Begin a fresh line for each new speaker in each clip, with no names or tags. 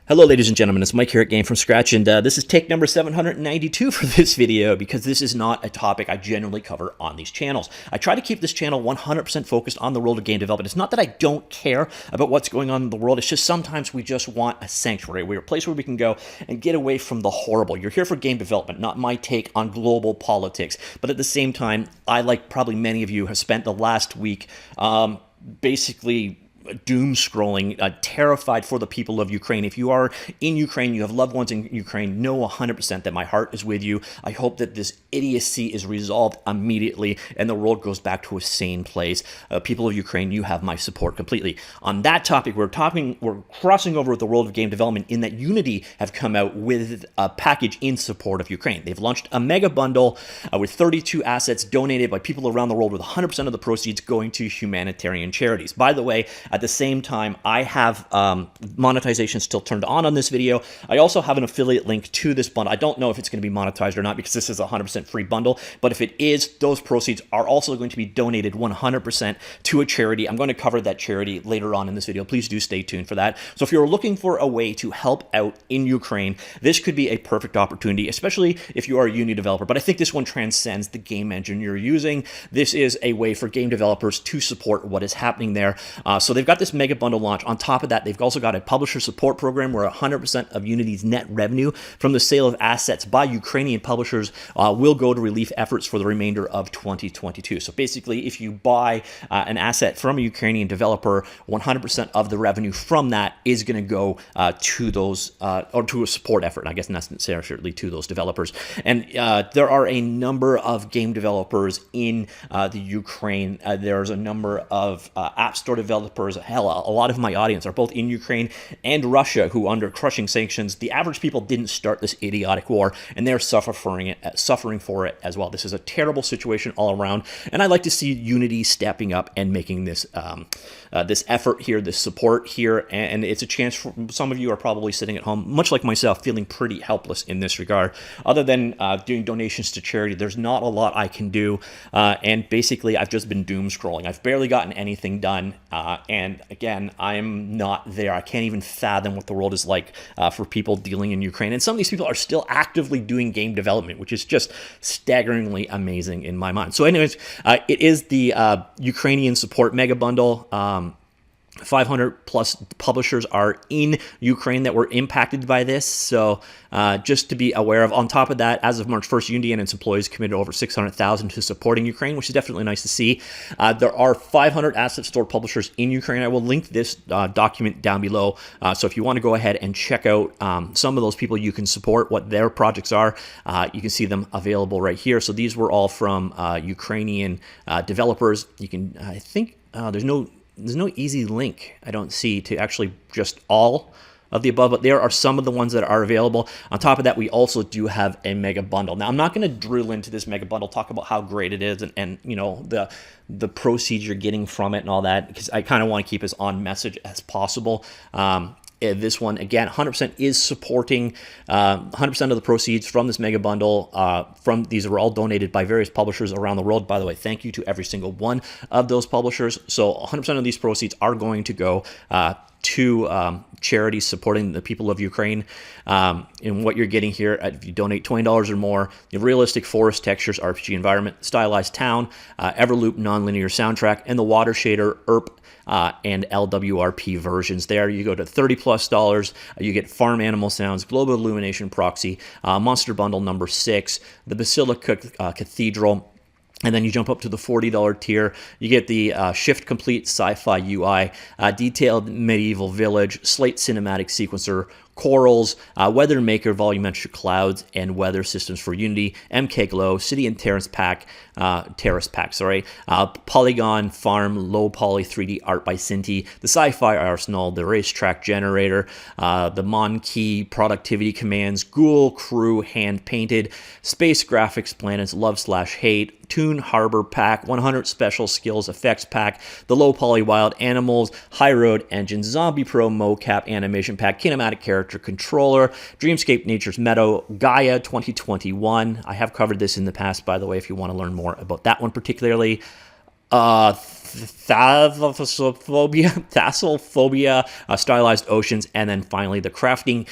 Hello ladies and gentlemen, it's Mike here at Game From Scratch, and this is take number 792 for this video because this is not a topic I generally cover on these channels. I try to keep this channel 100% focused on the world of game development. It's not that I don't care about what's going on in the world, it's just sometimes we just want a sanctuary. We're a place where we can go and get away from the horrible. You're here for game development, not my take on global politics. But at the same time, I, like probably many of you, have spent the last week basically doom scrolling, terrified for the people of Ukraine. If you are in Ukraine, you have loved ones in Ukraine, know 100% that my heart is with you. I hope that this idiocy is resolved immediately and the world goes back to a sane place. People of Ukraine, you have my support completely. On that topic, we're crossing over with the world of game development in that Unity have come out with a package in support of Ukraine. They've launched a mega bundle with 32 assets donated by people around the world, with 100% of the proceeds going to humanitarian charities. By the way, at the same time, I have monetization still turned on this video. I also have an affiliate link to this bundle. I don't know if it's going to be monetized or not because this is a 100% free bundle, but if it is, those proceeds are also going to be donated 100% to a charity. I'm going to cover that charity later on in this video. Please do stay tuned for that. So if you're looking for a way to help out in Ukraine, this could be a perfect opportunity, especially if you are a Unity developer. But I think this one transcends the game engine you're using. This is a way for game developers to support what is happening there. So they've got this mega bundle launch. On top of that, they've also got a publisher support program where 100% of Unity's net revenue from the sale of assets by Ukrainian publishers will go to relief efforts for the remainder of 2022. So basically, if you buy an asset from a Ukrainian developer, 100% of the revenue from that is going to go to those, or to a support effort, I guess not necessarily to those developers. And there are a number of game developers in the Ukraine. There's a number of app store developers. Hell, a lot of my audience are both in Ukraine and Russia, who under crushing sanctions, the average people didn't start this idiotic war, and they're suffering for it as well. This is a terrible situation all around, and I'd like to see Unity stepping up and making this this effort here, this support here, and it's a chance for some of you are probably sitting at home, much like myself, feeling pretty helpless in this regard. Other than doing donations to charity, there's not a lot I can do, and basically I've just been doom scrolling. I've barely gotten anything done, and again, I'm not there. I can't even fathom what the world is like for people dealing in Ukraine, and some of these people are still actively doing game development, which is just staggeringly amazing in my mind. So anyways, it is the Ukrainian support mega bundle. 500 plus publishers are in Ukraine that were impacted by this. So just to be aware of. On top of that, as of March 1st, Unity and its employees committed over $600,000 to supporting Ukraine, which is definitely nice to see. There are 500 asset store publishers in Ukraine. I will link this document down below. So if you want to go ahead and check out some of those people you can support, what their projects are, you can see them available right here. So these were all from Ukrainian developers. You can, I think, there's no easy link, I don't see, to actually just all of the above, but there are some of the ones that are available. On top of that, we also do have a mega bundle. Now, I'm not going to drill into this mega bundle, talk about how great it is and you know, the proceeds you're getting from it and all that, because I kind of want to keep us on message as possible. This one, again, 100% is supporting 100% of the proceeds from this mega bundle. These are all donated by various publishers around the world. By the way, thank you to every single one of those publishers. So 100% of these proceeds are going to go to charities supporting the people of Ukraine. And what you're getting here, if you donate $20 or more, the realistic forest textures, RPG environment, stylized town, Everloop nonlinear soundtrack, and the water shader, ERP, and LWRP versions there. You go to $30+, you get farm animal sounds, global illumination proxy, monster bundle number 6, the Basilica Cathedral, and then you jump up to the $40 tier. You get the shift complete sci-fi UI, detailed medieval village, slate cinematic sequencer, corals, weather maker, volumetric clouds, and weather systems for Unity, MK Glow, city and terrace pack, polygon farm, low poly 3D art by Cinti, the sci-fi arsenal, the racetrack generator, the Monkey productivity commands, Ghoul crew hand painted, space graphics planets, love/hate, Toon Harbor pack, 100 special skills effects pack, the low poly wild animals, high road engine, zombie pro mocap animation pack, kinematic character controller, Dreamscape Nature's Meadow, Gaia 2021. I have covered this in the past, by the way, if you want to learn more about that one particularly. Thalassophobia, stylized oceans, and then finally the crafting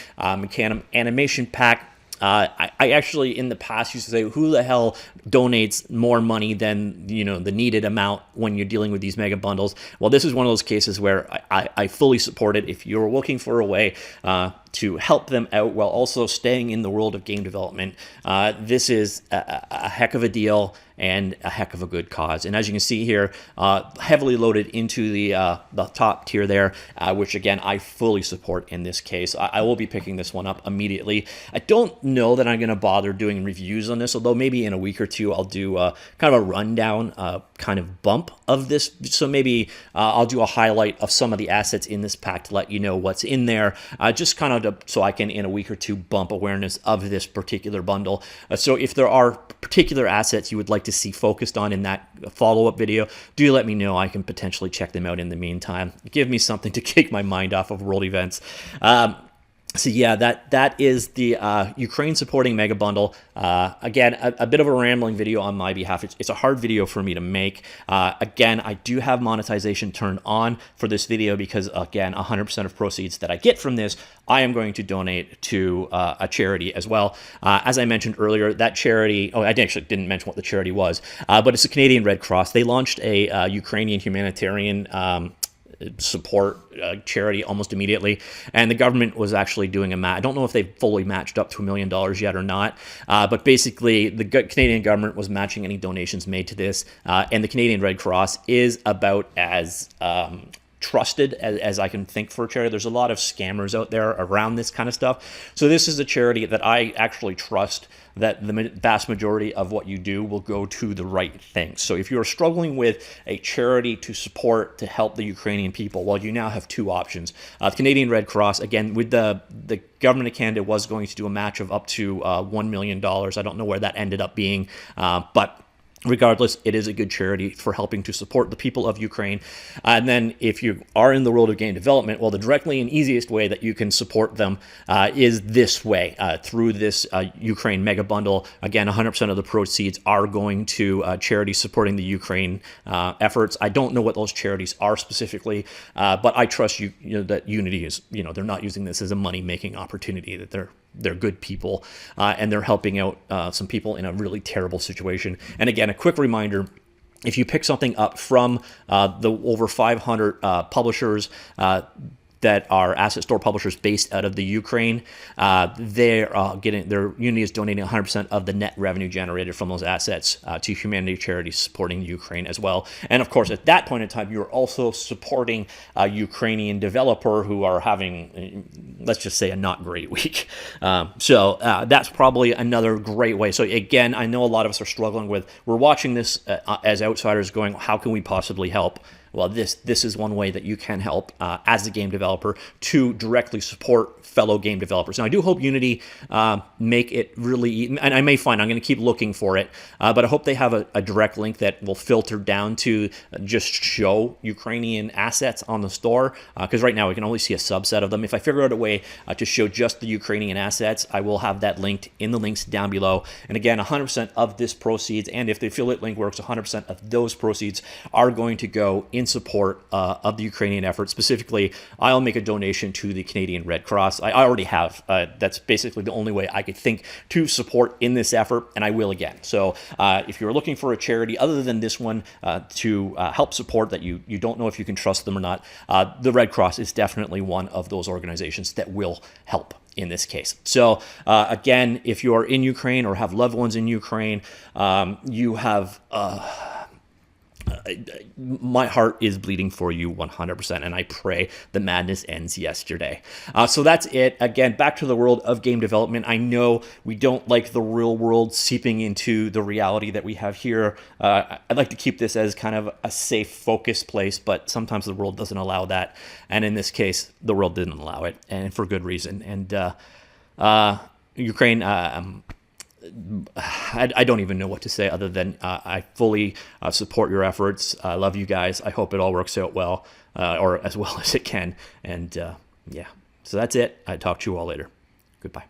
animation pack. I actually in the past used to say, who the hell donates more money than the needed amount when you're dealing with these mega bundles? Well, this is one of those cases where I fully support it. If you're looking for a way to help them out while also staying in the world of game development, this is a heck of a deal and a heck of a good cause. And as you can see here, heavily loaded into the top tier there, which again, I fully support in this case. I will be picking this one up immediately. I don't know that I'm going to bother doing reviews on this, although maybe in a week or two I'll do kind of a rundown kind of bump of this. So maybe I'll do a highlight of some of the assets in this pack to let you know what's in there, just kind of so I can in a week or two bump awareness of this particular bundle. So if there are particular assets you would like to see focused on in that follow-up video, do let me know. I can potentially check them out in the meantime. Give me something to take my mind off of world events. So yeah, that is the Ukraine supporting mega bundle. Again, a bit of a rambling video on my behalf. It's a hard video for me to make. Again, I do have monetization turned on for this video because, again, 100% of proceeds that I get from this, I am going to donate to a charity as well. As I mentioned earlier, that charity, I actually didn't mention what the charity was, but it's the Canadian Red Cross. They launched a Ukrainian humanitarian support charity almost immediately, and the government was actually doing a match. I don't know if they fully matched up to $1 million yet or not, but basically the Canadian government was matching any donations made to this, and the Canadian Red Cross is about as trusted as I can think for a charity. There's a lot of scammers out there around this kind of stuff, so this is a charity that I actually trust that the vast majority of what you do will go to the right things. So if you're struggling with a charity to support, to help the Ukrainian people, well, you now have two options. The Canadian Red Cross, again, with the government of Canada was going to do a match of up to $1 million. I don't know where that ended up being, but regardless, it is a good charity for helping to support the people of Ukraine. And then if you are in the world of game development, well, the directly and easiest way that you can support them is this way, through this Ukraine mega bundle. Again, 100% of the proceeds are going to charities supporting the Ukraine efforts. I don't know what those charities are specifically, but I trust that Unity is, they're not using this as a money-making opportunity, that they're good people, and they're helping out some people in a really terrible situation. And again, a quick reminder, if you pick something up from the over 500 publishers that are asset store publishers based out of the Ukraine, their Unity is donating 100% of the net revenue generated from those assets to humanity charities supporting Ukraine as well. And of course, at that point in time, you're also supporting a Ukrainian developer who are having, let's just say, a not great week. So that's probably another great way. So again, I know a lot of us are struggling with, we're watching this as outsiders going, how can we possibly help? Well, this is one way that you can help as a game developer to directly support fellow game developers. Now, I do hope Unity make it really, and I may find, I'm going to keep looking for it, but I hope they have a direct link that will filter down to just show Ukrainian assets on the store, because right now we can only see a subset of them. If I figure out a way to show just the Ukrainian assets, I will have that linked in the links down below. And again, 100% of this proceeds, and if the affiliate link works, 100% of those proceeds are going to go in support of the Ukrainian effort. Specifically, I'll make a donation to the Canadian Red Cross. I already have. That's basically the only way I could think to support in this effort, and I will again. So if you're looking for a charity other than this one to help support that you don't know if you can trust them or not, the Red Cross is definitely one of those organizations that will help in this case. So again, if you are in Ukraine or have loved ones in Ukraine, you have my heart is bleeding for you 100%, and I pray the madness ends yesterday. So that's it. Again, back to the world of game development. I know we don't like the real world seeping into the reality that we have here. I'd like to keep this as kind of a safe, focused place, but sometimes the world doesn't allow that. And in this case, the world didn't allow it, and for good reason. And Ukraine, I don't even know what to say other than I fully support your efforts. I love you guys. I hope it all works out well, or as well as it can. And yeah, so that's it. I talk to you all later. Goodbye.